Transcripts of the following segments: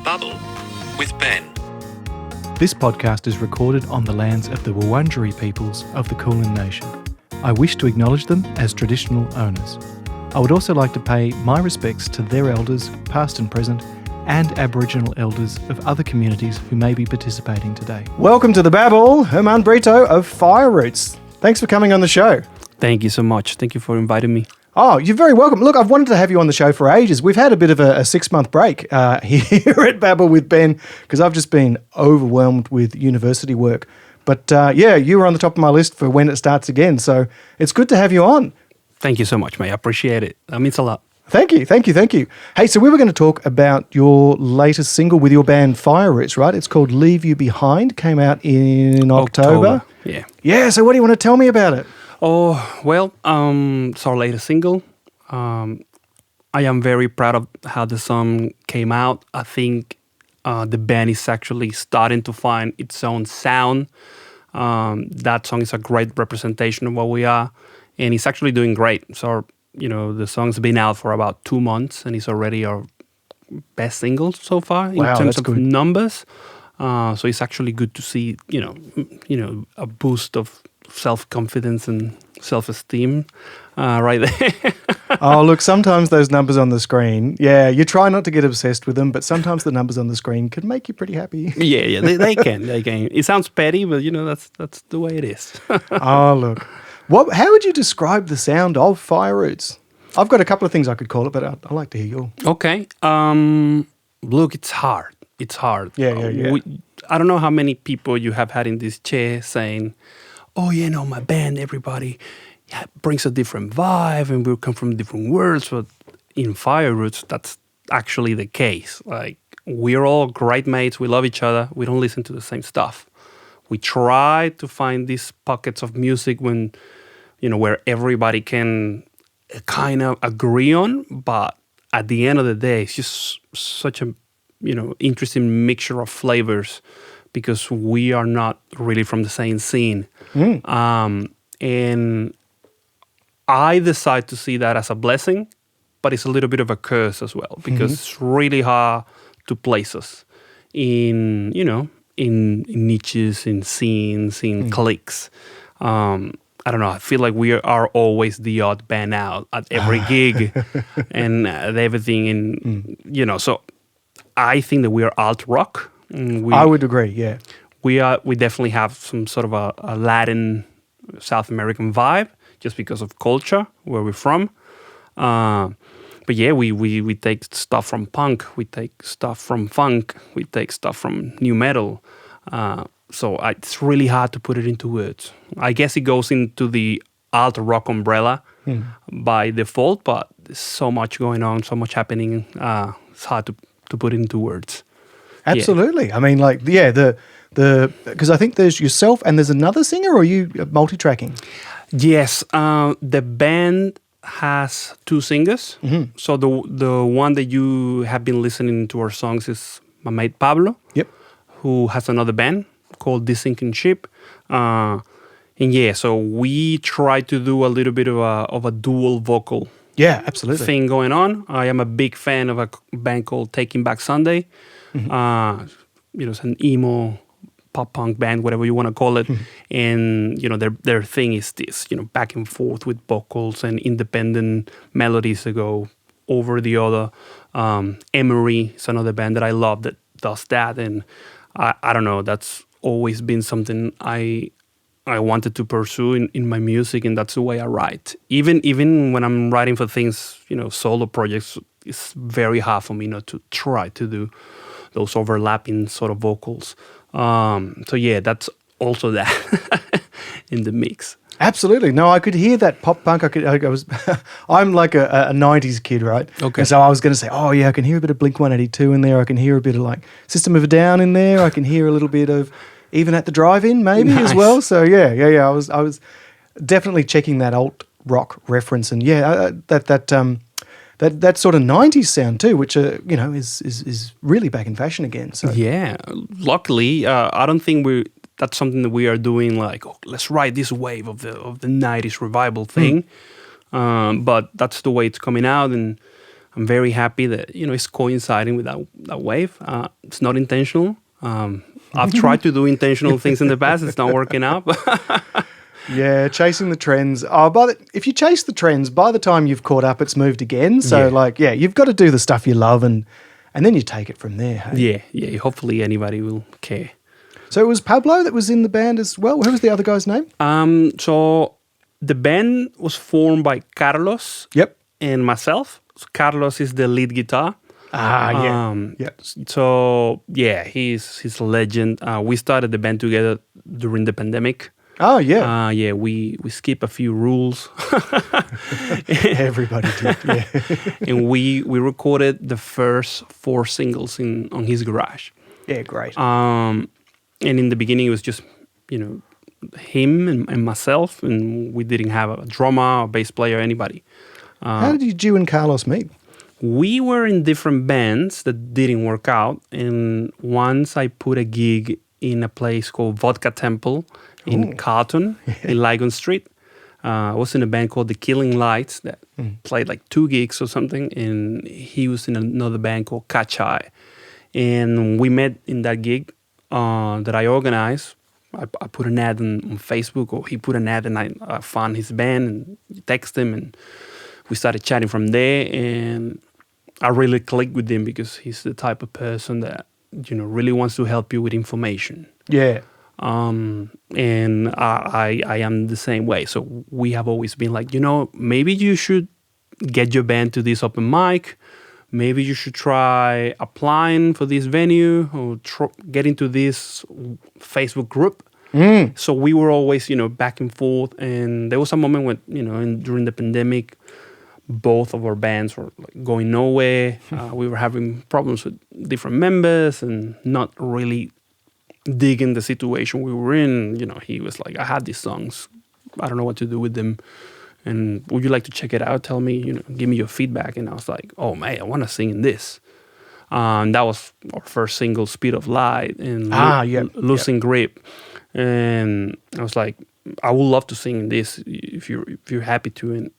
Babble with Ben. This podcast is recorded on the lands of the Wurundjeri peoples of the Kulin Nation. I wish to acknowledge them as traditional owners. I would also like to pay my respects to their elders, past and present, and Aboriginal elders of other communities who may be participating today. Welcome to the Babble, Germán Brito of Fire Roots. Thanks for coming on the show. Thank you so much. Thank you for inviting me. Oh, you're very welcome. Look, I've wanted to have you on the show for ages. We've had a bit of a 6-month break here at Babble with Ben because I've just been overwhelmed with university work. But you were on the top of my list for when it starts again. So it's good to have you on. Thank you so much, mate. I appreciate it. That means a lot. Thank you. Hey, so we were going to talk about your latest single with your band Fire Roots, right? It's called Leave You Behind. Came out in October. Yeah. Yeah, so what do you want to tell me about it? Oh, well, it's our latest single. I am very proud of how the song came out. I think the band is actually starting to find its own sound. That song is a great representation of what we are, and it's actually doing great. So, the song's been out for about 2 months, and it's already our best single so far in terms of good numbers. So it's actually good to see, a boost of self-confidence and self-esteem right there. Oh, look, sometimes those numbers on the screen, you try not to get obsessed with them, but sometimes the numbers on the screen can make you pretty happy. Yeah, they can. It sounds petty, but, that's the way it is. Oh, look. How would you describe the sound of Fire Roots? I've got a couple of things I could call it, but I'd like to hear yours. Okay. Look, it's hard. Yeah. I don't know how many people you have had in this chair saying, oh, my band, everybody brings a different vibe and we come from different worlds. But in Fire Roots, that's actually the case. Like, we're all great mates. We love each other. We don't listen to the same stuff. We try to find these pockets of music where everybody can kind of agree on. But at the end of the day, it's just such a, interesting mixture of flavors because we are not really from the same scene. And I decide to see that as a blessing, but it's a little bit of a curse as well because it's really hard to place us in niches, in scenes, in cliques. I don't know. I feel like we are always the odd band out at every gig and everything. And, so I think that we are alt rock. I would agree, yeah. We definitely have some sort of a Latin, South American vibe just because of culture, where we're from. But yeah, we take stuff from punk, we take stuff from funk, we take stuff from new metal. So it's really hard to put it into words. I guess it goes into the alt rock umbrella by default, but there's so much going on, so much happening. It's hard to put into words. Absolutely. Yeah. I mean, because I think there's yourself and there's another singer, or are you multi-tracking? Yes, the band has 2 singers. So the one that you have been listening to our songs is my mate Pablo, who has another band called The Sinking Ship. So we try to do a little bit of a dual vocal thing going on. I am a big fan of a band called Taking Back Sunday. It's an emo pop punk band, whatever you want to call it. And, their thing is this, back and forth with vocals and independent melodies that go over the other. Emery is another band that I love that does that. And I don't know, that's always been something I wanted to pursue in my music, and that's the way I write. Even when I'm writing for things, solo projects, it's very hard for me not to try to do those overlapping sort of vocals. That's also that in the mix. Absolutely. No, I could hear that pop punk. I'm like a 90s kid, right? Okay. And so I was going to say, I can hear a bit of Blink-182 in there. I can hear a bit of like System of a Down in there. I can hear a little bit of Even at the Drive-In maybe as well. So I was definitely checking that alt rock reference, and that sort of 90s sound too, which is really back in fashion again. So yeah, luckily I don't think that's something that we are doing like, let's ride this wave of the 90s revival thing. But that's the way it's coming out, and I'm very happy that, it's coinciding with that wave. It's not intentional. I've tried to do intentional things in the past. It's not working out. Yeah, chasing the trends. If you chase the trends, by the time you've caught up, it's moved again. So, you've got to do the stuff you love and then you take it from there. Hey? Yeah. Hopefully anybody will care. So it was Pablo that was in the band as well? Who was the other guy's name? So the band was formed by Carlos and myself. So Carlos is the lead guitar. So, he's a legend. We started the band together during the pandemic. Oh, yeah. We skip a few rules. Everybody did, yeah. And we recorded the first 4 singles on his garage. Yeah, great. And in the beginning, it was just, him and myself, and we didn't have a drummer, a bass player, anybody. How did you and Carlos meet? We were in different bands that didn't work out. And once I put a gig in a place called Vodka Temple in Carlton, in Lygon Street. I was in a band called The Killing Lights that played like 2 gigs or something. And he was in another band called Kachai. And we met in that gig that I organized. I put an ad on Facebook, or he put an ad, and I found his band and texted him, and we started chatting from there. And I really clicked with him because he's the type of person that, really wants to help you with information. Yeah. And I am the same way. So we have always been like, maybe you should get your band to this open mic. Maybe you should try applying for this venue or get into this Facebook group. So we were always, back and forth. And there was a moment when, during the pandemic, both of our bands were going nowhere. We were having problems with different members and not really digging the situation we were in. He was like, I had these songs. I don't know what to do with them. And would you like to check it out? Tell me, give me your feedback. And I was like, oh, man, I want to sing in this. That was our first single, Speed of Light, and Losing Grip. And I was like, I would love to sing in this if you're happy to. And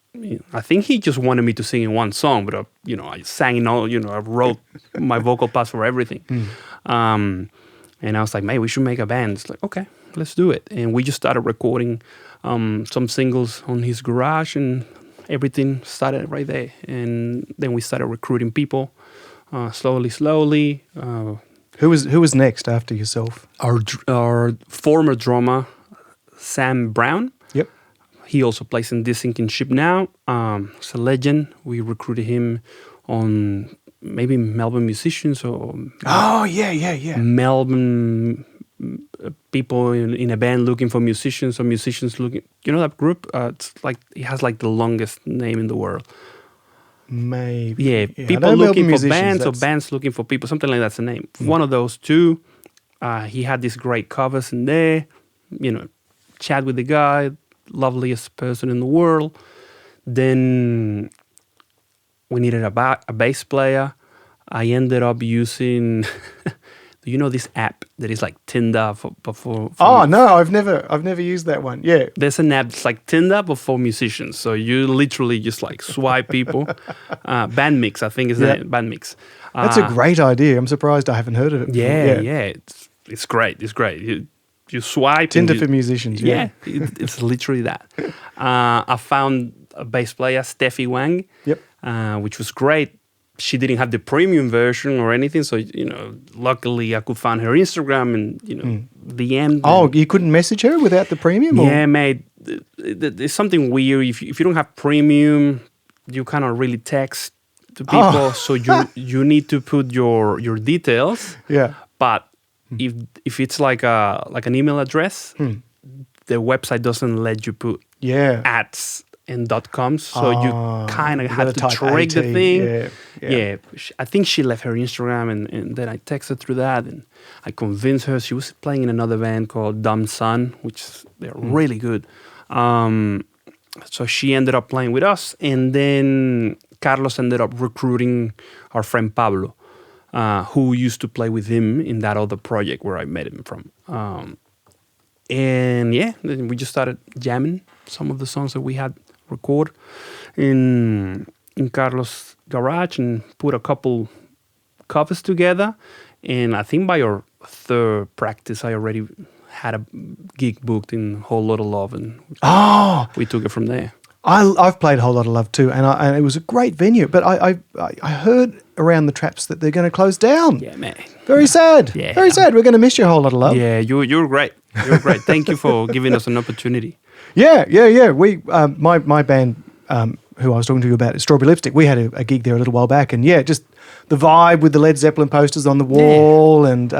I think he just wanted me to sing in one song, but I sang in all. I wrote my vocal parts for everything. And I was like, man, we should make a band. It's like, okay, let's do it. And we just started recording some singles on his garage, and everything started right there. And then we started recruiting people slowly. Who was next after yourself? Our former drummer, Sam Brown. Yep. He also plays in This Sinking Ship now. He's a legend. We recruited him on maybe Melbourne musicians or Melbourne people in a band looking for musicians, or musicians looking. That group? It's like it has like the longest name in the world. Maybe. Yeah, people looking for bands, or bands looking for people. Something like that's the name. One of those two. He had these great covers in there. Chat with the guy, loveliest person in the world. Then we needed a bass player. I ended up using, this app that is like Tinder for no, I've never used that one. Yeah. There's an app that's like Tinder but for musicians. So you literally just like swipe people. Bandmix, I think is the name, Bandmix. That's a great idea. I'm surprised I haven't heard of it before. Yeah. It's great. It's great. You swipe. Tinder for musicians. Yeah. It's literally that. I found a bass player, Steffi Wang. Yep. Which was great. She didn't have the premium version or anything, so luckily I could find her Instagram and DM. Oh, you couldn't message her without the premium? Yeah, mate. There's something weird. If you don't have premium, you cannot really text to people, so you need to put your details. Yeah. But if it's like an email address, the website doesn't let you put ads and .coms, so you kind of have to trick the thing. Yeah. I think she left her Instagram, and then I texted through that, and I convinced her. She was playing in another band called Dumb Sun, which they're really good. So she ended up playing with us, and then Carlos ended up recruiting our friend Pablo, who used to play with him in that other project where I met him from. And then we just started jamming some of the songs that we had record. And in Carlos' garage and put a couple covers together. And I think by our third practice, I already had a gig booked in Whole Lotta Love, and we took it from there. I've played Whole Lotta Love too, and it was a great venue. But I heard around the traps that they're going to close down. Yeah, man. Very sad. Yeah. Very sad. We're going to miss you, Whole Lotta Love. Yeah, you're great. You're great. Thank you for giving us an opportunity. Yeah. We my band who I was talking to you about, Strawberry Lipstick. We had a gig there a little while back, and just the vibe with the Led Zeppelin posters on the wall, and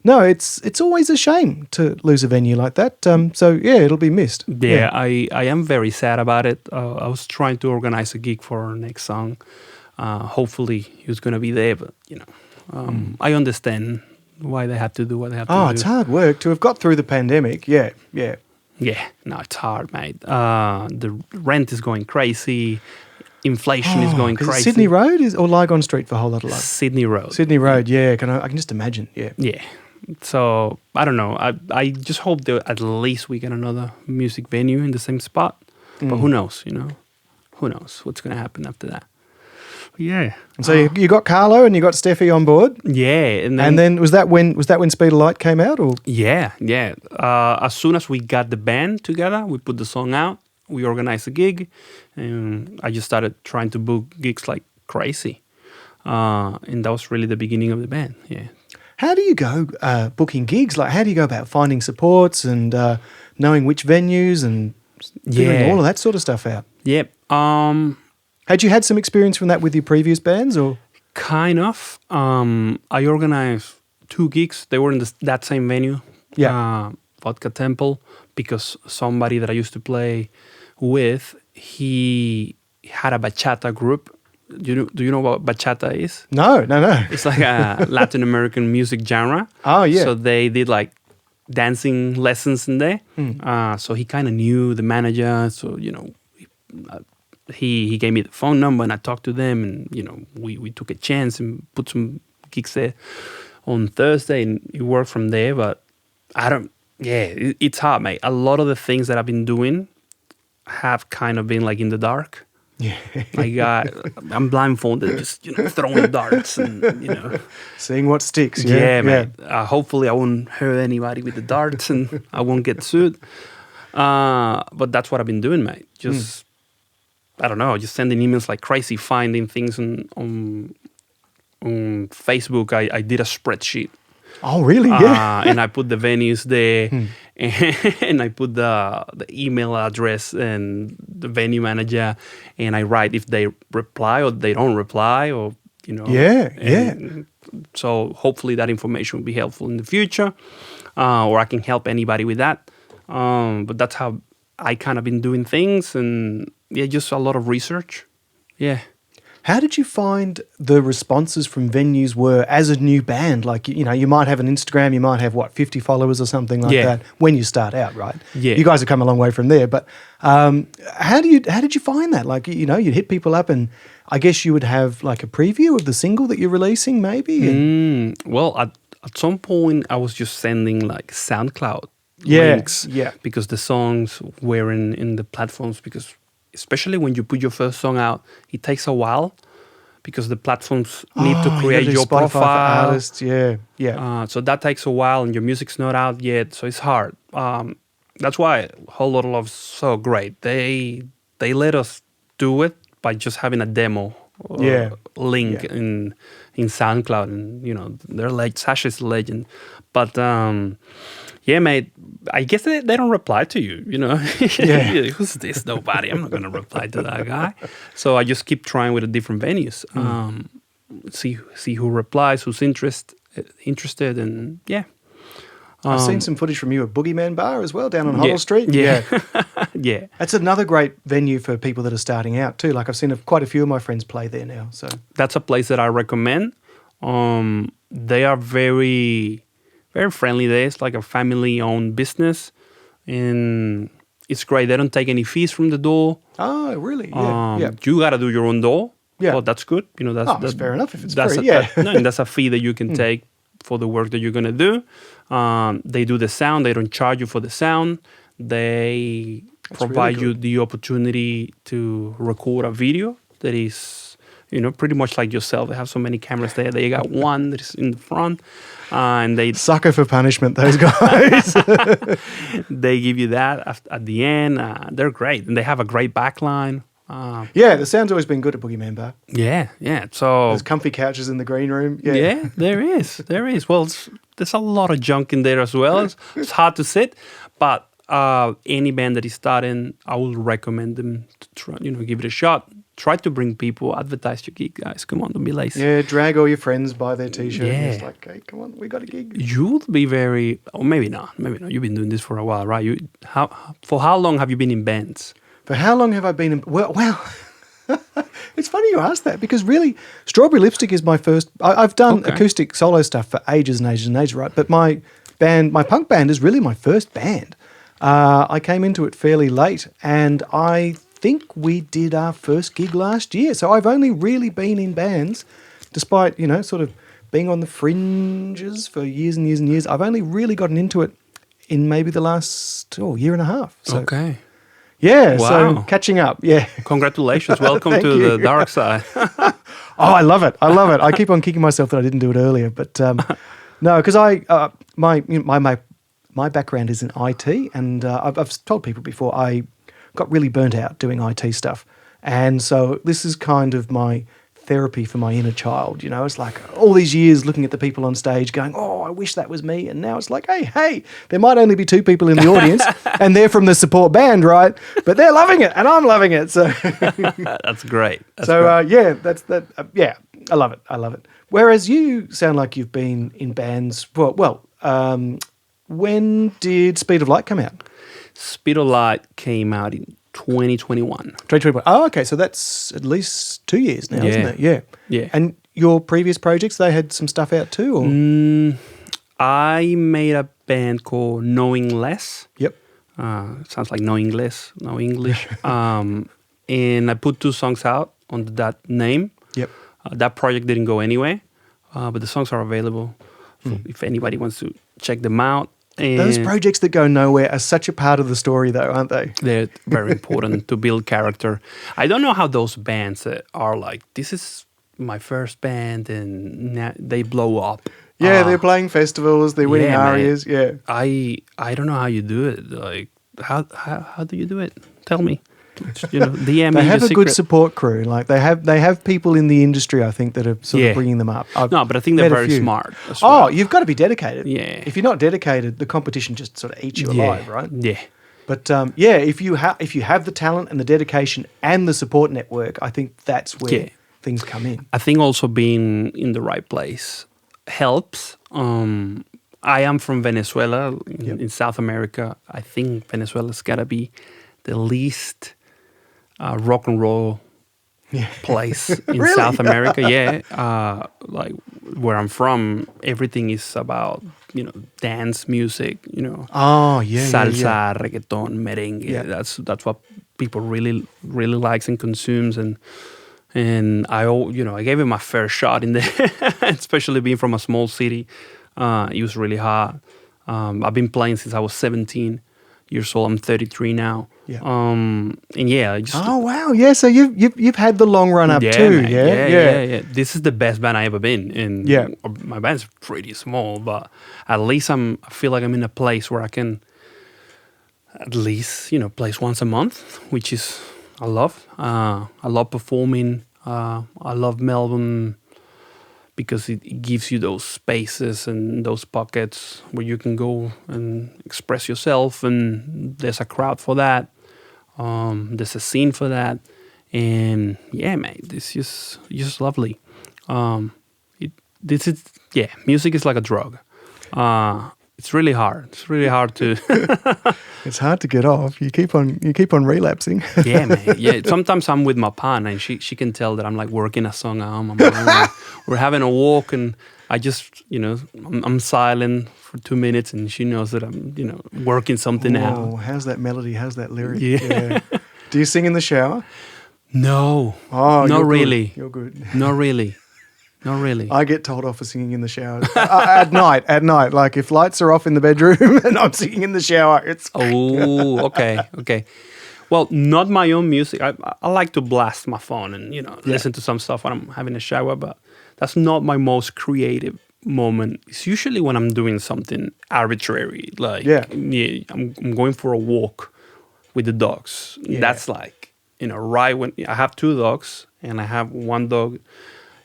No, it's always a shame to lose a venue like that. So it'll be missed. Yeah, I am very sad about it. I was trying to organize a gig for our next song. Hopefully he was going to be there, but I understand why they have to do what they have to do. Oh, it's hard work to have got through the pandemic. Yeah. Yeah, no, it's hard, mate. The rent is going crazy. Inflation is going crazy. Sydney Road or Lygon Street for Whole Lotta Love? Sydney Road. Sydney Road, yeah. I can just imagine, yeah. Yeah. So, I don't know. I just hope that at least we get another music venue in the same spot. But who knows, Who knows what's going to happen after that. Yeah. And so you got Carlo and you got Steffi on board? Yeah. And then was that when Speed of Light came out? Or? Yeah. As soon as we got the band together, we put the song out, we organized a gig, and I just started trying to book gigs like crazy. And that was really the beginning of the band, yeah. How do you go booking gigs? Like, how do you go about finding supports and knowing which venues and figuring all of that sort of stuff out? Yep. Had you had some experience from that with your previous bands, or? Kind of. I organized 2 gigs. They were in that same venue, Vodka Temple, because somebody that I used to play with, he had a bachata group. Do you know what bachata is? No. It's like a Latin American music genre. Oh, yeah. So they did like dancing lessons in there. So he kind of knew the manager. So, he gave me the phone number and I talked to them, and, we took a chance and put some gigs there on Thursday, and it worked from there. But it's hard, mate. A lot of the things that I've been doing have kind of been like in the dark. Yeah. I'm blindfolded, just, throwing darts and, seeing what sticks. Yeah, man. Hopefully I won't hurt anybody with the darts and I won't get sued. But that's what I've been doing, mate. Just, I don't know, just sending emails like crazy, finding things on Facebook. I did a spreadsheet. Oh, really? Yeah. And I put the venues there, and I put the email address and the venue manager, and I write if they reply or they don't reply, or Yeah. So hopefully that information will be helpful in the future, or I can help anybody with that. But that's how I kind of been doing things, and just a lot of research. Yeah. How did you find the responses from venues were as a new band? Like, you might have an Instagram, you might have, 50 followers or something like that when you start out, right? Yeah. You guys have come a long way from there. But how did you find that? Like, you'd hit people up, and I guess you would have like a preview of the single that you're releasing maybe? Well, at some point I was just sending like SoundCloud links because the songs were in the platforms, because especially when you put your first song out, it takes a while because the platforms need to create your Spotify profile. For artists, yeah. So that takes a while, and your music's not out yet, so it's hard. That's why Whole Lotta Love's so great. They let us do it by just having a demo link in SoundCloud, and Sasha's a legend. But mate, I guess they don't reply to you, Who's this? Nobody. I'm not going to reply to that guy. So I just keep trying with the different venues. See who replies, who's interested, and I've seen some footage from you at Boogie Man Bar as well, down on Huddle Street. Yeah. That's another great venue for people that are starting out too. Like, I've seen quite a few of my friends play there now. So that's a place that I recommend. They are very, very friendly there. It's like a family-owned business, and it's great. They don't take any fees from the door. Oh, really? Yeah. You got to do your own door. Yeah. Well, that's good. That's fair enough if it's free. And that's a fee that you can take for the work that you're going to do. They do the sound. They don't charge you for the sound. They provide you the opportunity to record a video that is, pretty much like yourself. They have so many cameras there. They got one that is in the front, and they sucker for punishment. Those guys. They give you that at the end. They're great, and they have a great backline. The sound's always been good at Boogie Man Bar. Yeah. So there's comfy couches in the green room. Yeah, there is. Well, there's a lot of junk in there as well. It's hard to sit, but any band that is starting, I would recommend them to try, give it a shot. Try to bring people, advertise your gig, guys. Come on, don't be lazy. Yeah, drag all your friends, buy their T-shirt. Yeah. It's like, hey, come on, we got a gig. You'll be or maybe not. You've been doing this for a while, right? For how long have you been in bands? For how long have I been in... Well, it's funny you ask that because really, Strawberry Lipstick is my first... I've done acoustic solo stuff for ages and ages and ages, right? But my punk band is really my first band. I came into it fairly late, and I think we did our first gig last year. So I've only really been in bands, despite, sort of being on the fringes for years and years and years. I've only really gotten into it in maybe the last year and a half. So, okay. Yeah, wow. So catching up, yeah. Congratulations. Welcome to the dark side. I love it. I keep on kicking myself that I didn't do it earlier. But no, because my background is in IT, and I've told people before I got really burnt out doing IT stuff. And so this is kind of my therapy for my inner child. It's like all these years looking at the people on stage going, oh, I wish that was me. And now it's like, hey, there might only be 2 people in the audience and they're from the support band, right? But they're loving it and I'm loving it. So that's great. Great. I love it. Whereas you sound like you've been in bands. When did Speed of Light come out? Speed of Light came out in 2021. 2021. Oh, okay. So that's at least 2 years now, isn't it? Yeah. Yeah. And your previous projects, they had some stuff out too? Or? I made a band called Knowing Less. Yep. Sounds like knowing less, no English. And I put 2 songs out under that name. Yep. That project didn't go anywhere, but the songs are available if anybody wants to check them out. And those projects that go nowhere are such a part of the story, though, aren't they? They're very important to build character. I don't know how those bands are like, this is my first band, and now they blow up. Yeah, they're playing festivals, they're winning arias. Yeah, I don't know how you do it. Like, how do you do it? Tell me. DM they have a good support crew. Like they have people in the industry, I think, that are sort of bringing them up. But I think they're very smart. Well. Oh, you've got to be dedicated. Yeah. If you're not dedicated, the competition just sort of eats you alive, right? Yeah. But if you have the talent and the dedication and the support network, I think that's where things come in. I think also being in the right place helps. I am from Venezuela in South America. I think Venezuela's got to be the least rock and roll place in really? South America. Like where I'm from, everything is about dance music. Salsa, reggaeton, merengue. Yeah. That's what people really really likes and consumes. And I gave it my fair shot in there, especially being from a small city. It was really hard. I've been playing since I was 17 years old. I'm 33 now. Yeah. Oh wow. Yeah. So you've had the long run up too. Man. Yeah. This is the best band I ever been in. Yeah. My band's pretty small, but at least I feel like I'm in a place where I can at least play once a month, which is I love. I love performing. I love Melbourne because it gives you those spaces and those pockets where you can go and express yourself, and there's a crowd for that. There's a scene for that, and mate, this is just lovely. Music is like a drug. It's really hard. It's really hard to. It's hard to get off. You keep on relapsing. Yeah, man. Yeah. Sometimes I'm with my partner, and she can tell that I'm like working a song out. We're having a walk, and I just I'm silent for 2 minutes, and she knows that I'm working something out. Oh, how's that melody? How's that lyric? Yeah. Do you sing in the shower? No. Oh, not really. You're good. Not really. Not really. I get told off for singing in the shower at night. Like if lights are off in the bedroom and I'm singing in the shower, it's... Oh, okay. Well, not my own music. I like to blast my phone and, listen to some stuff when I'm having a shower, but that's not my most creative moment. It's usually when I'm doing something arbitrary. Like, I'm going for a walk with the dogs. Yeah. That's like, right when I have 2 dogs and I have one dog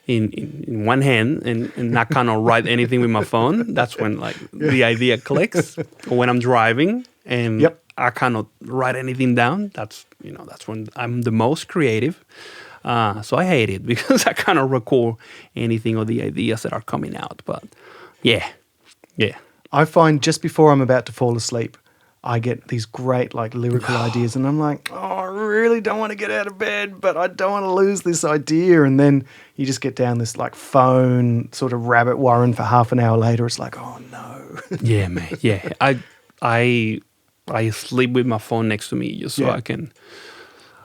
in one hand and not kind of write anything with my phone. That's when like the idea clicks. Or when I'm driving and I cannot write anything down. That's when I'm the most creative. So I hate it because I cannot record anything of the ideas that are coming out. But yeah. I find just before I'm about to fall asleep, I get these great like lyrical ideas, and I'm like, oh, I really don't want to get out of bed, but I don't want to lose this idea. And then you just get down this like phone sort of rabbit warren for half an hour later. It's like, oh no. Yeah, mate. Yeah, I sleep with my phone next to me just so I can.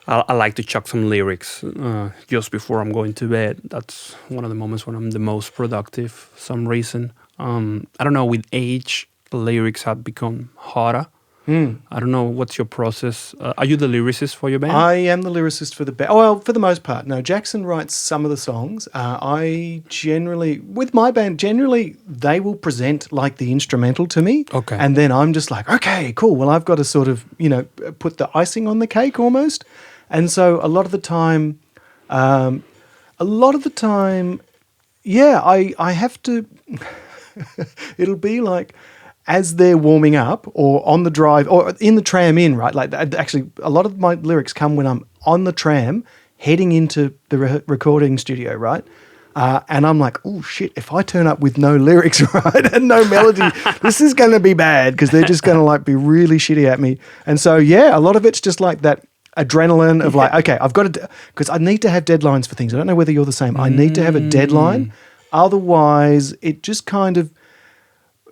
I like to chuck some lyrics just before I'm going to bed. That's one of the moments when I'm the most productive for some reason. I don't know, with age, lyrics have become harder. I don't know, what's your process? Are you the lyricist for your band? I am the lyricist for the band. Well, for the most part. No, Jackson writes some of the songs. I generally, with my band, they will present like the instrumental to me. Okay. And then I'm just like, okay, cool. Well, I've got to sort of, put the icing on the cake almost. And so a lot of the time, I have to, it'll be like, as they're warming up or on the drive or in the tram in, right? Like actually a lot of my lyrics come when I'm on the tram heading into the recording studio, right? And I'm like, oh shit, if I turn up with no lyrics, right, and no melody, this is going to be bad because they're just going to like be really shitty at me. And so, a lot of it's just like that adrenaline of like, okay, I've got to, because I need to have deadlines for things. I don't know whether you're the same. I need to have a deadline. Otherwise, it just kind of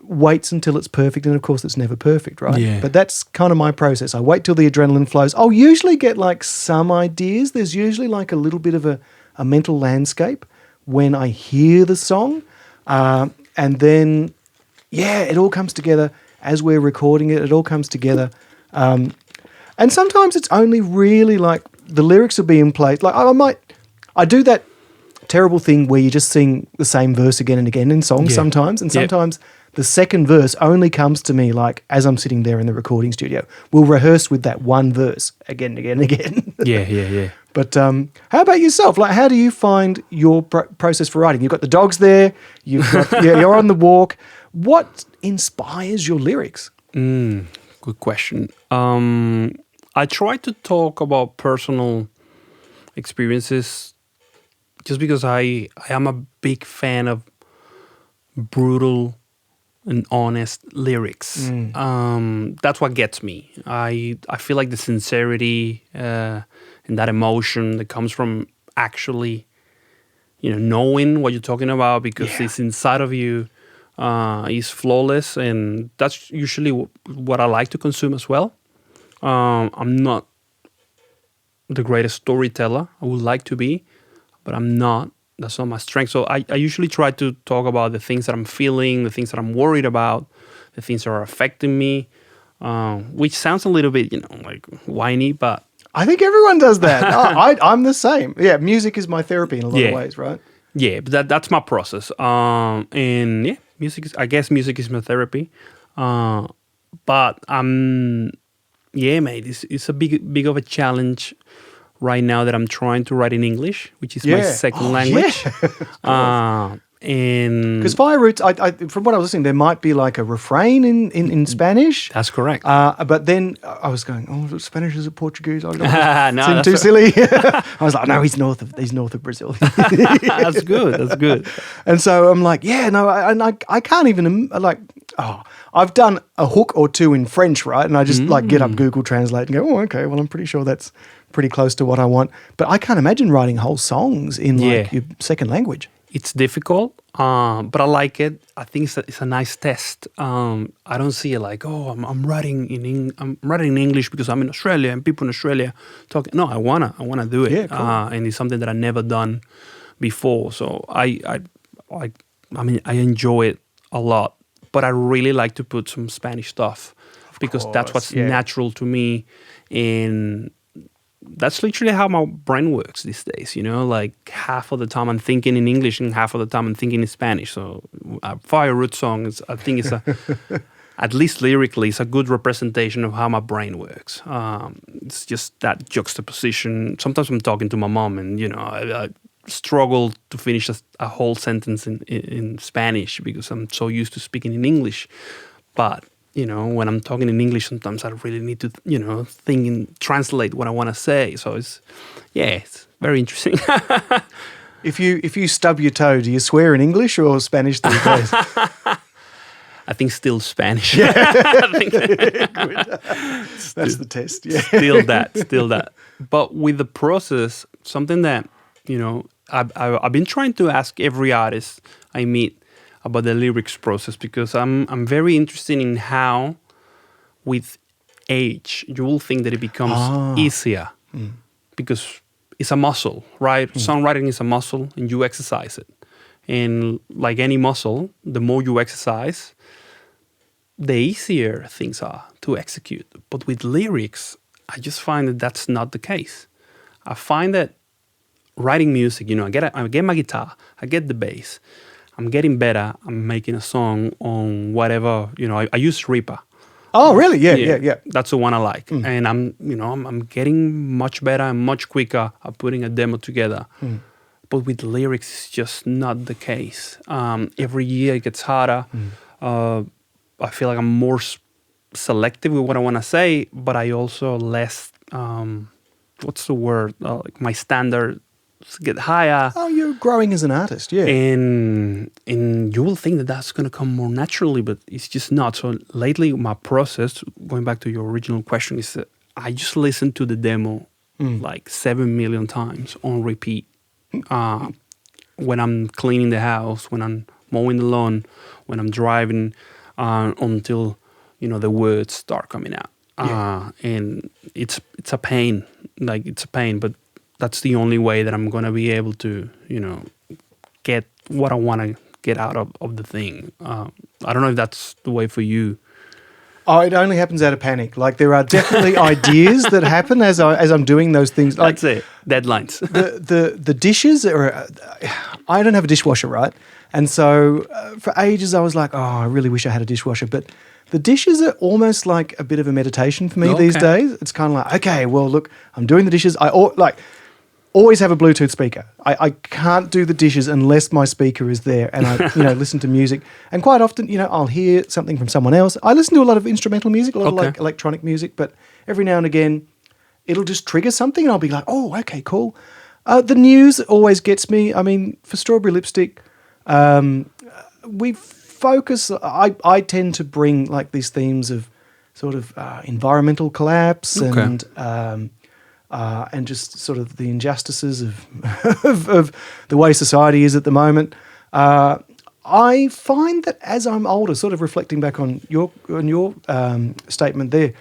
waits until it's perfect, and of course it's never perfect, right? Yeah. But that's kind of my process. I wait till the adrenaline flows. I'll usually get like some ideas. There's usually like a little bit of a mental landscape when I hear the song, and then it all comes together as we're recording it. It all comes together, and sometimes it's only really like the lyrics will be in place. Like I do that terrible thing where you just sing the same verse again and again in songs sometimes, and sometimes the second verse only comes to me like as I'm sitting there in the recording studio. We'll rehearse with that one verse again and again and again. Yeah. But how about yourself? Like, how do you find your process for writing? You've got the dogs there. You're on the walk. What inspires your lyrics? Good question. I try to talk about personal experiences just because I am a big fan of brutal and honest lyrics. That's what gets me. I feel like the sincerity and that emotion that comes from actually, knowing what you're talking about because it's inside of you is flawless, and that's usually what I like to consume as well. I'm not the greatest storyteller. I would like to be, but I'm not. That's not my strength. So I usually try to talk about the things that I'm feeling, the things that I'm worried about, the things that are affecting me, which sounds a little bit, like whiny, but... I think everyone does that. I'm the same. Yeah, music is my therapy in a lot of ways, right? Yeah, but that's my process. Music is my therapy. But mate, it's a big of a challenge right now that I'm trying to write in English, which is my second language. And because Fire Roots, I from what I was listening, there might be like a refrain in Spanish. That's correct. But then I was going, oh, Spanish is it Portuguese? I don't know. Seemed too silly. I was like, no, he's north of Brazil. That's good. And so I'm like, I can't even I've done a hook or two in French, right? And I just like get up Google Translate and go, oh, okay, well, I'm pretty sure that's pretty close to what I want. But I can't imagine writing whole songs in like your second language. It's difficult, but I like it. I think it's a nice test. I don't see it like, I'm writing in English because I'm in Australia and people in Australia talk. No, I wanna do it. Yeah, cool. And it's something that I've never done before. So I enjoy it a lot. But I really like to put some Spanish stuff because that's what's natural to me. And that's literally how my brain works these days, like half of the time I'm thinking in English and half of the time I'm thinking in Spanish. So Fire Root song, I think it's at least lyrically, it's a good representation of how my brain works. It's just that juxtaposition. Sometimes I'm talking to my mom and, I struggle to finish a whole sentence in Spanish because I'm so used to speaking in English. But when I'm talking in English, sometimes I really need to, think and translate what I want to say. So it's very interesting. If you stub your toe, do you swear in English or Spanish these days? I think still Spanish. Yeah. That's the test. Yeah. Still that. But with the process, something that, I've been trying to ask every artist I meet about the lyrics process, because I'm very interested in how with age you will think that it becomes easier because it's a muscle, right? Songwriting is a muscle and you exercise it. And like any muscle, the more you exercise, the easier things are to execute. But with lyrics, I just find that that's not the case. I find that writing music, I get my guitar, I get the bass, I'm getting better. I'm making a song on whatever, I use Reaper. Oh, really? Yeah. That's the one I like. And I'm getting much better and much quicker at putting a demo together. But with lyrics, it's just not the case. Every year it gets harder. I feel like I'm more selective with what I want to say, but I also less, what's the word? Like my standards get higher. Oh, you're growing as an artist, yeah. And you will think that that's going to come more naturally, but it's just not. So lately, my process, going back to your original question, is that I just listen to the demo like 7 million times on repeat. When I'm cleaning the house, when I'm mowing the lawn, when I'm driving, until the words start coming out. And it's a pain, but that's the only way that I'm gonna be able to get what I want to get out of the thing. I don't know if that's the way for you. Oh, it only happens out of panic. Like there are definitely ideas that happen as I'm doing those things. Like, that's it. Deadlines. the dishes are. I don't have a dishwasher, right? And so for ages I was like, oh, I really wish I had a dishwasher. But the dishes are almost like a bit of a meditation for me these days. It's kind of like, okay, well, look, I'm doing the dishes. I always have a Bluetooth speaker. I can't do the dishes unless my speaker is there, and I listen to music. And quite often, I'll hear something from someone else. I listen to a lot of instrumental music, a lot of like electronic music, but every now and again, it'll just trigger something, and I'll be like, oh, okay, cool. The news always gets me. I mean, for Strawberry Lipstick, we focus. I tend to bring like these themes of sort of environmental collapse and just sort of the injustices of of the way society is at the moment. I find that as I'm older, sort of reflecting back on your statement there,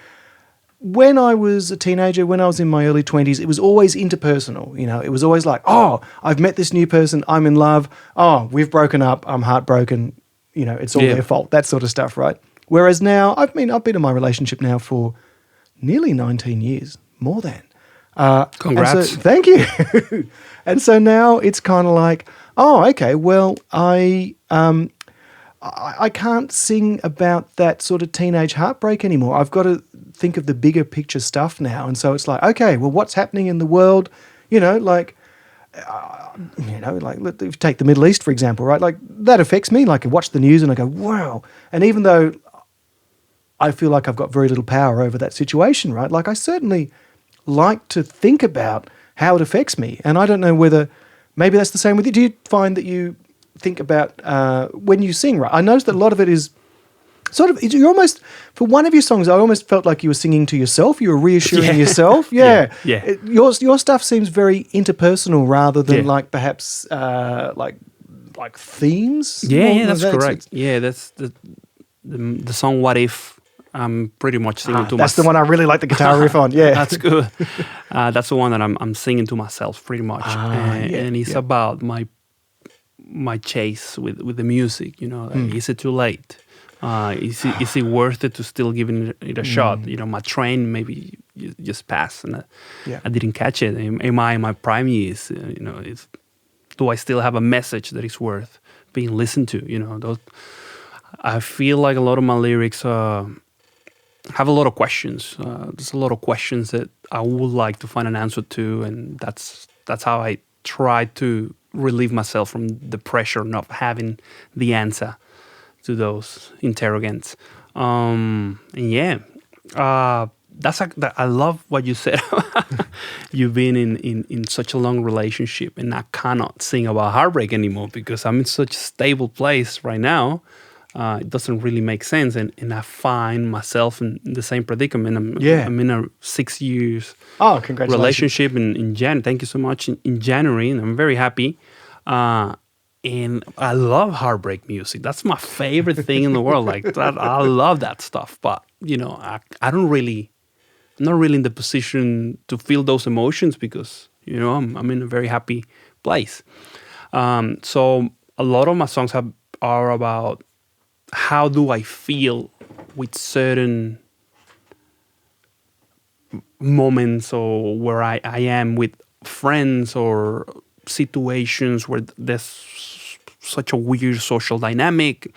when I was a teenager, when I was in my early 20s, it was always interpersonal. It was always like, oh, I've met this new person, I'm in love. Oh, we've broken up, I'm heartbroken. It's all their fault. That sort of stuff, right? Whereas now, I've been in my relationship now for nearly 19 years, more than. Congrats. So, thank you. And so now it's kind of like, oh, okay, well, I can't sing about that sort of teenage heartbreak anymore. I've got to think of the bigger picture stuff now. And so it's like, okay, well, what's happening in the world? Like if you take the Middle East, for example, right? Like that affects me. Like I watch the news and I go, wow. And even though I feel like I've got very little power over that situation, right? Like I certainly like to think about how it affects me. And I don't know whether maybe that's the same with you. Do you find that you think about when you sing, right? I noticed that a lot of it is sort of, you're almost, for one of your songs, I almost felt like you were singing to yourself. You were reassuring yourself. Yeah. Your stuff seems very interpersonal rather than like perhaps like themes. Yeah, that's correct. That's the song What If. I'm pretty much singing to myself. That's the one I really like the guitar riff on. Yeah, that's good. That's the one that I'm singing to myself pretty much, and it's about my chase with the music. Is it too late? Is it worth it to still giving it a shot? You know, my train maybe just passed and I didn't catch it. Am I in my prime years? You know, do I still have a message that is worth being listened to? You know, I feel like a lot of my lyrics have a lot of questions. There's a lot of questions that I would like to find an answer to, and that's how I try to relieve myself from the pressure of not having the answer to those interrogants. And yeah, I love what you said. You've been in such a long relationship, and I cannot sing about heartbreak anymore because I'm in such a stable place right now. It doesn't really make sense, and I find myself in the same predicament. I'm in a 6 years relationship in January. Thank you so much. In January, and I'm very happy. And I love heartbreak music. That's my favorite thing in the world. Like that, I love that stuff. But you know, I'm not really in the position to feel those emotions because you know I'm in a very happy place. So a lot of my songs are about how do I feel with certain moments or where I am with friends or situations where there's such a weird social dynamic,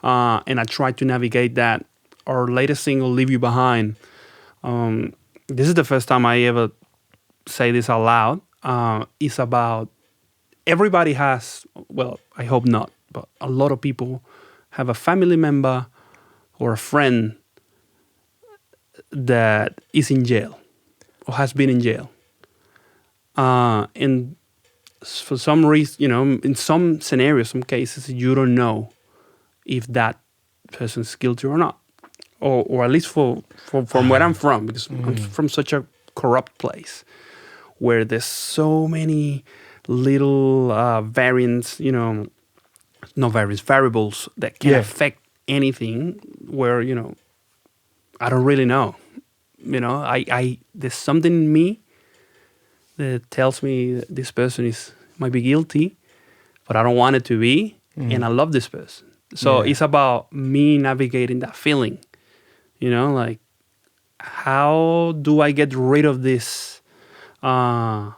and I try to navigate that. Our latest single, Leave You Behind, this is the first time I ever say this out loud. It's about everybody has, well, I hope not, but a lot of people have a family member or a friend that is in jail or has been in jail. And for some reason, you know, in some scenarios, some cases, you don't know if that person's guilty or not. Or at least from where I'm from, because I'm from such a corrupt place where there's so many little variants, you know, not variables that can affect anything where, you know, I don't really know. You know, I there's something in me that tells me that this person might be guilty, but I don't want it to be, and I love this person. So it's about me navigating that feeling. You know, like, how do I get rid of this? How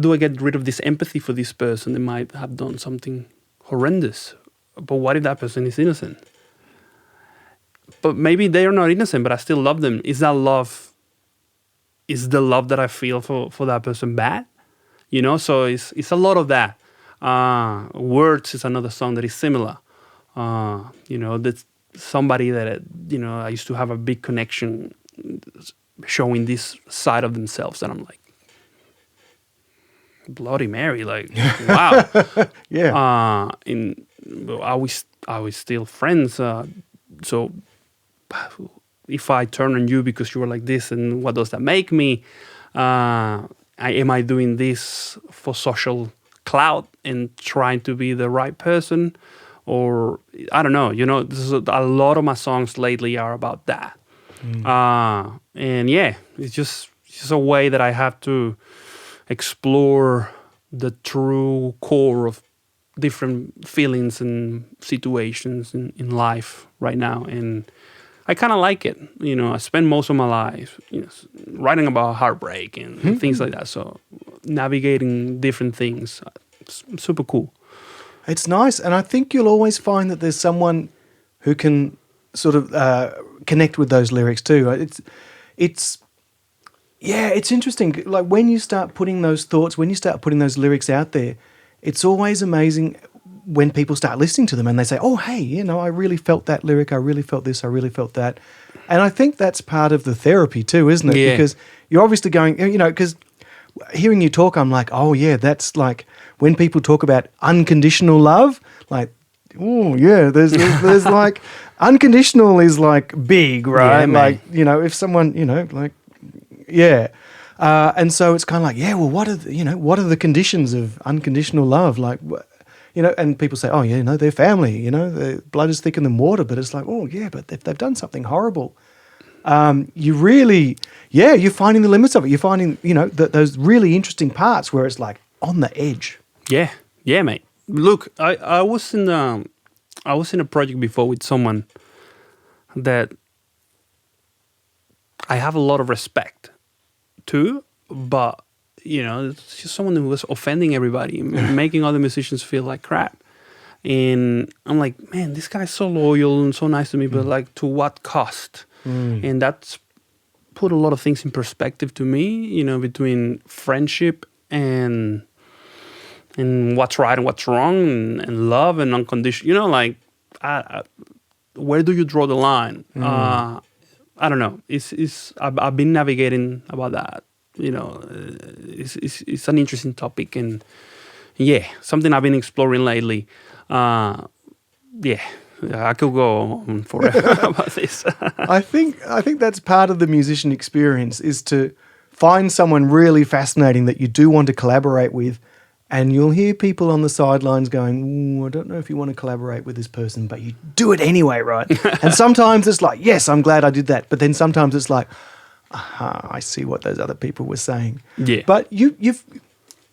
do I get rid of this empathy for this person that might have done something horrendous? But what if that person is innocent? But maybe they are not innocent, but I still love them. Is that love? Is the love that I feel for that person bad? You know, so it's a lot of that. Words is another song that is similar. You know, that's somebody that, you know, I used to have a big connection showing this side of themselves, and I'm like, Bloody Mary, like, wow. And are we still friends? So if I turn on you because you were like this, and what does that make me? Am I doing this for social clout and trying to be the right person? Or I don't know, you know, a lot of my songs lately are about that. And yeah, it's just a way that I have to explore the true core of different feelings and situations in life right now. And I kind of like it. You know, I spend most of my life, you know, writing about heartbreak and things like that. So navigating different things, it's super cool. It's nice, and I think you'll always find that there's someone who can sort of connect with those lyrics too. It's interesting. Like when you start putting those thoughts, when you start putting those lyrics out there, it's always amazing when people start listening to them and they say, "Oh, hey, you know, I really felt that lyric. I really felt this. I really felt that." And I think that's part of the therapy too, isn't it? Yeah. Because you're obviously going, you know, because hearing you talk, I'm like, oh yeah, that's like when people talk about unconditional love, like, oh yeah, there's like unconditional is like big, right? Yeah, like, you know, if someone, you know, like, yeah. And so it's kind of like, yeah, well, what are the conditions of unconditional love? Like, you know, and people say, oh yeah, you know, they're family, you know, their blood is thicker than water, but it's like, oh yeah, but if they've done something horrible, you really, you're finding the limits of it. You're finding, you know, those really interesting parts where it's like on the edge. Yeah, mate. Look, I was in I was in a project before with someone that I have a lot of respect to, but it's just someone who was offending everybody, making other musicians feel like crap. And I'm like, man, this guy's so loyal and so nice to me, but like, to what cost? And that's put a lot of things in perspective to me, between friendship and what's right and what's wrong, and love and unconditional. Like, where do you draw the line? I don't know. I've been navigating about that. It's an interesting topic, and something I've been exploring lately. I could go on forever about this. I think that's part of the musician experience, is to find someone really fascinating that you do want to collaborate with, and you'll hear people on the sidelines going, I don't know if you want to collaborate with this person, but you do it anyway, right? And sometimes it's like, yes, I'm glad I did that. But then sometimes it's like, I see what those other people were saying. Yeah. But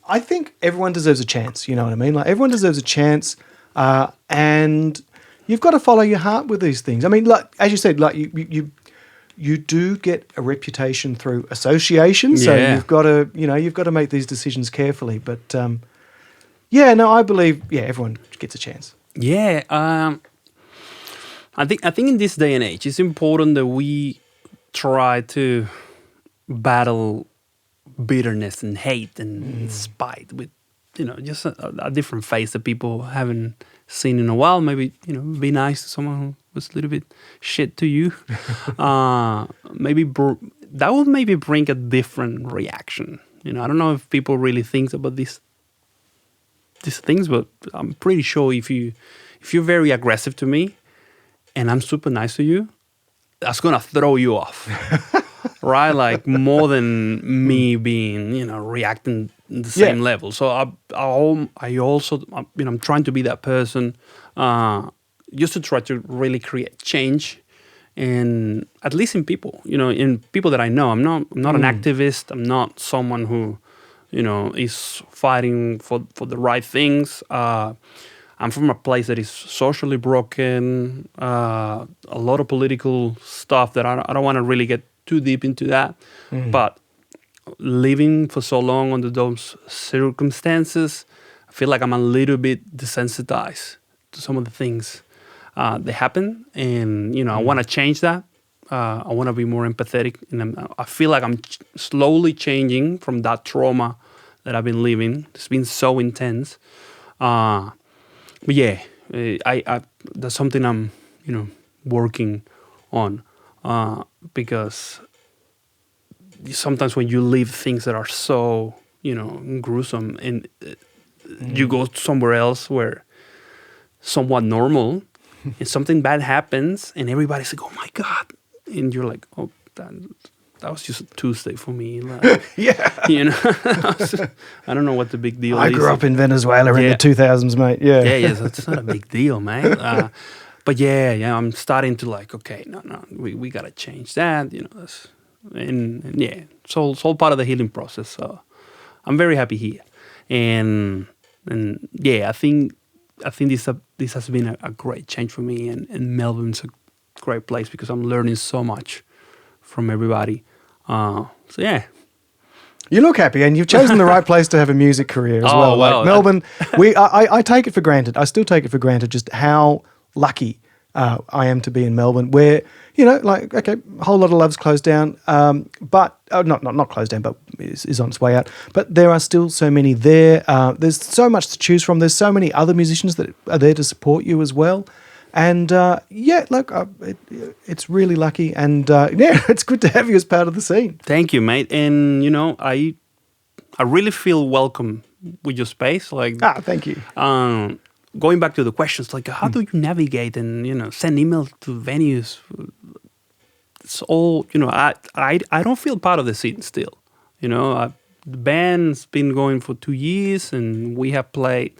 I think everyone deserves a chance, you know what I mean? Like, everyone deserves a chance, and you've got to follow your heart with these things. I mean, like, as you said, like, you do get a reputation through association, so you've got to make these decisions carefully. But I believe everyone gets a chance. Yeah, I think in this day and age, it's important that we try to battle bitterness and hate and spite with just a different face that people haven't seen in a while. Maybe be nice to someone who was a little bit shit to you. Maybe that will maybe bring a different reaction. I don't know if people really think about these things, but I'm pretty sure if you're very aggressive to me and I'm super nice to you, that's gonna throw you off. Right? Like, more than me being, reacting the same level. So I also, I'm trying to be that person, just to try to really create change, and at least in people, in people that I know. I'm not an activist. I'm not someone who, is fighting for the right things. I'm from a place that is socially broken, a lot of political stuff that I don't want to really get too deep into that. But living for so long under those circumstances, I feel like I'm a little bit desensitized to some of the things that happen. And, I want to change that. I want to be more empathetic. And I feel like I'm slowly changing from that trauma that I've been living. It's been so intense. But I that's something I'm, working on. Because sometimes when you live things that are so, gruesome, and you go somewhere else where somewhat normal, and something bad happens, and everybody's like, oh my God. And you're like, oh, that was just a Tuesday for me. Like, I don't know what the big deal is. I grew up in Venezuela in the 2000s, mate. Yeah, so it's not a big deal, mate. But I'm starting to like, okay, no, we gotta change that, it's all part of the healing process. So I'm very happy here, and I think this has been a great change for me, and Melbourne's a great place because I'm learning so much from everybody. You look happy, and you've chosen the right place to have a music career as well. Like Melbourne, I take it for granted. I still take it for granted just how lucky I am to be in Melbourne, where a whole lot of love's closed down, but not closed down, but is on its way out. But there are still so many there. There's so much to choose from. There's so many other musicians that are there to support you as well. And it's really lucky, and it's good to have you as part of the scene. Thank you, mate. And I really feel welcome with your space. Like, thank you. Going back to the questions, like, how do you navigate and send emails to venues? It's all I don't feel part of the scene still. The band's been going for 2 years, and we have played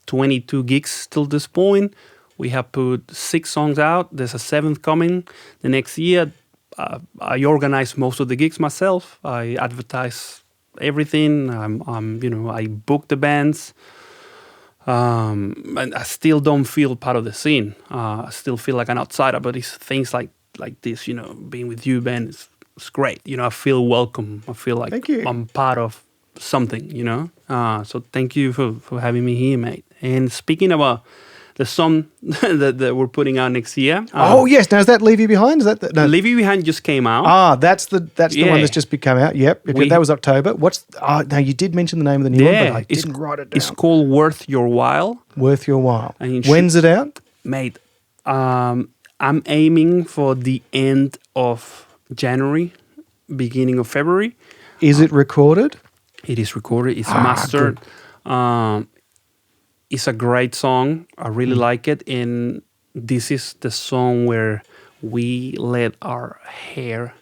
22 gigs till this point. We have put 6 songs out. There's a 7th coming the next year. I organize most of the gigs myself. I advertise everything. I book the bands. And I still don't feel part of the scene. I still feel like an outsider. But it's things like this, you know, being with you, Ben, it's great. You know, I feel welcome. I feel like I'm part of something, you know. So thank you for having me here, mate. And speaking about the song that we're putting out next year. Oh yes, now is that Leave You Behind? Is that no? Leave You Behind just came out. That's the one that's just come out. Yep, that was October. Now you did mention the name of the new one, but I didn't write it down. It's called Worth Your While. Worth Your While. When's it out, mate? I'm aiming for the end of January, beginning of February. Is it recorded? It is recorded. It's mastered. It's a great song. I really like it. And this is the song where we let our hair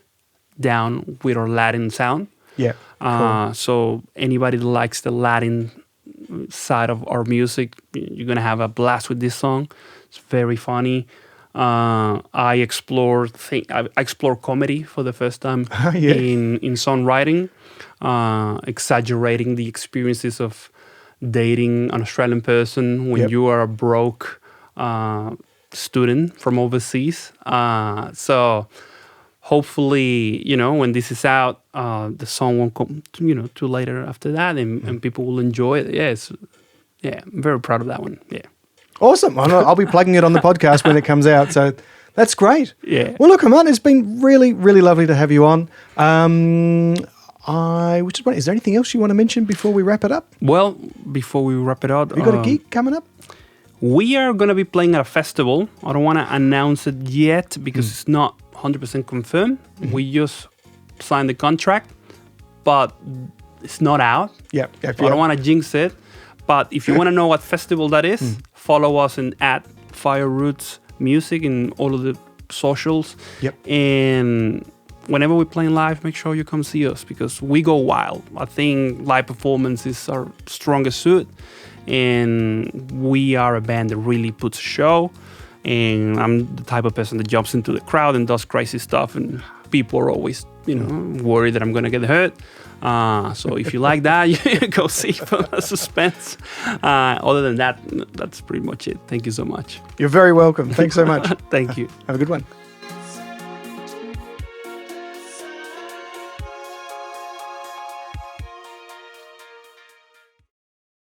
down with our Latin sound. Yeah. Cool. So anybody that likes the Latin side of our music, you're going to have a blast with this song. It's very funny. I explore comedy for the first time in songwriting, exaggerating the experiences of dating an Australian person when you are a broke student from overseas. So hopefully, you know, when this is out, the song won't come, too later after that, and people will enjoy it. I'm very proud of that one. Yeah. Awesome. I'll be plugging it on the podcast when it comes out. So that's great. Yeah. Well, look, Germán, it's been really, really lovely to have you on. Is there anything else you want to mention before we wrap it up? Well, before we wrap it up, you got a gig coming up? We are going to be playing at a festival. I don't want to announce it yet because it's not 100% confirmed. We just signed the contract, but it's not out. I don't want to jinx it. But if you want to know what festival that is, follow us at Fire Roots Music in all of the socials. And whenever we're playing live, make sure you come see us because we go wild. I think live performance is our strongest suit. And we are a band that really puts a show. And I'm the type of person that jumps into the crowd and does crazy stuff. And people are always, worried that I'm going to get hurt. So if you like that, you go see for the suspense. Other than that, that's pretty much it. Thank you so much. You're very welcome. Thanks so much. Thank you. Have a good one.